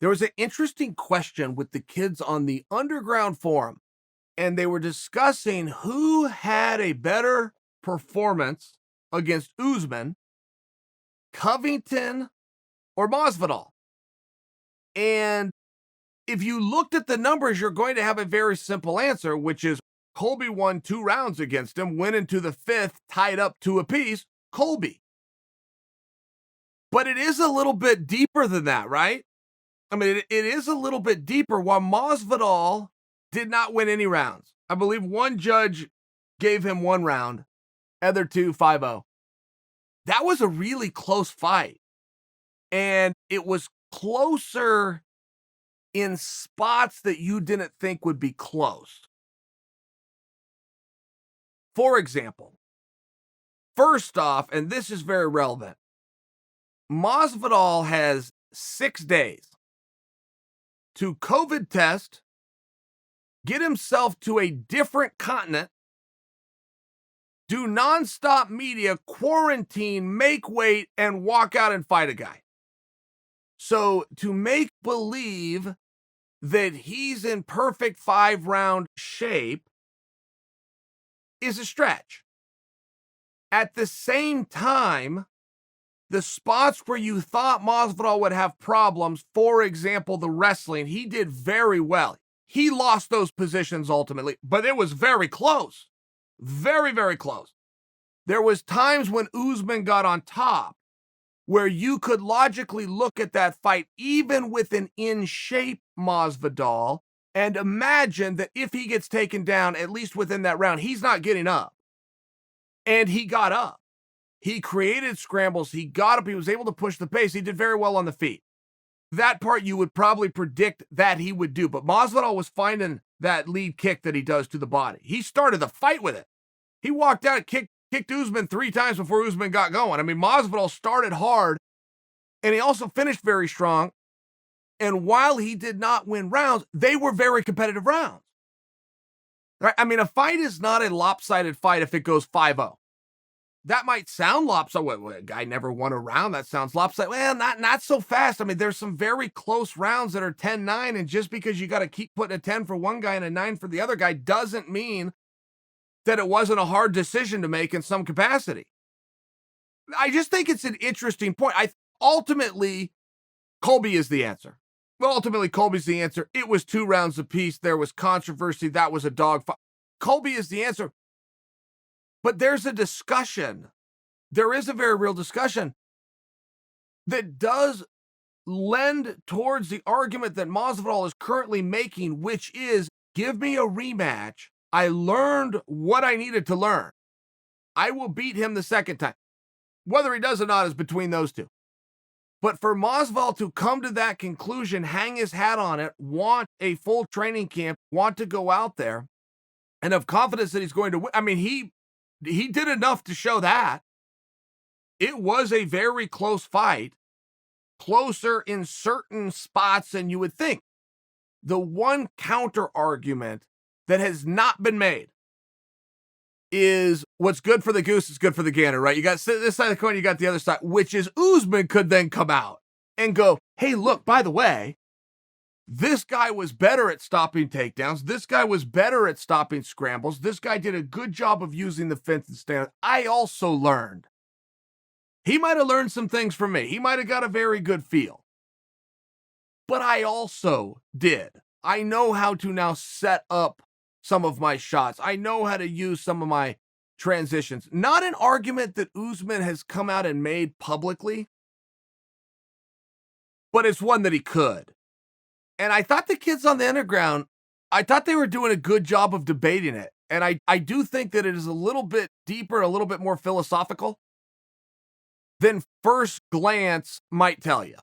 There was an interesting question with the kids on the underground forum, and they were discussing who had a better performance against Usman, Covington, or Masvidal. And if you looked at the numbers, you're going to have a very simple answer, which is Colby won 2 rounds against him, went into the 5th, tied up 2 apiece, Colby. But it is a little bit deeper than that, right? I mean, it is a little bit deeper. While Masvidal did not win any rounds, I believe one judge gave him 1 round, other 2 5-0. That was a really close fight. And it was closer in spots that you didn't think would be close. For example, first off, and this is very relevant, Masvidal has 6 days to COVID test, get himself to a different continent, do nonstop media, quarantine, make weight, and walk out and fight a guy. So to make believe that he's in perfect 5-round shape is a stretch. At the same time, the spots where you thought Masvidal would have problems, for example, the wrestling, he did very well. He lost those positions ultimately, but it was very close. Very, very close. There was times when Usman got on top where you could logically look at that fight, even with an in-shape Masvidal, and imagine that if he gets taken down, at least within that round, he's not getting up. And he got up. He created scrambles. He got up. He was able to push the pace. He did very well on the feet. That part you would probably predict that he would do. But Masvidal was finding that lead kick that he does to the body. He started the fight with it. He walked out, kicked Usman 3 times before Usman got going. I mean, Masvidal started hard, and he also finished very strong. And while he did not win rounds, they were very competitive rounds. Right? I mean, a fight is not a lopsided fight if it goes 5-0. That might sound lopsided. Well, a guy never won a round. That sounds lopsided. Well, not so fast. I mean, there's some very close rounds that are 10-9, and just because you got to keep putting a 10 for one guy and a 9 for the other guy doesn't mean that it wasn't a hard decision to make in some capacity. I just think it's an interesting point. Ultimately, Colby is the answer. Well, ultimately, Colby's the answer. It was 2 rounds apiece. There was controversy. That was a dogfight. Colby is the answer. But there's a discussion. There is a very real discussion that does lend towards the argument that Masvidal is currently making, which is, give me a rematch. I learned what I needed to learn. I will beat him the second time. Whether he does or not is between those two. But for Masvidal to come to that conclusion, hang his hat on it, want a full training camp, want to go out there, and have confidence that he's going to win. I mean, he did enough to show that. It was a very close fight, closer in certain spots than you would think. The one counter argument that has not been made is what's good for the goose is good for the gander, right? You got this side of the coin, you got the other side, which is Usman could then come out and go, hey, look, by the way, this guy was better at stopping takedowns. This guy was better at stopping scrambles. This guy did a good job of using the fence and stand. I also learned. He might have learned some things from me. He might have got a very good feel. But I also did. I know how to now set up some of my shots. I know how to use some of my transitions. Not an argument that Usman has come out and made publicly, but it's one that he could. And I thought the kids on the underground, I thought they were doing a good job of debating it. And I do think that it is a little bit deeper, a little bit more philosophical than first glance might tell you.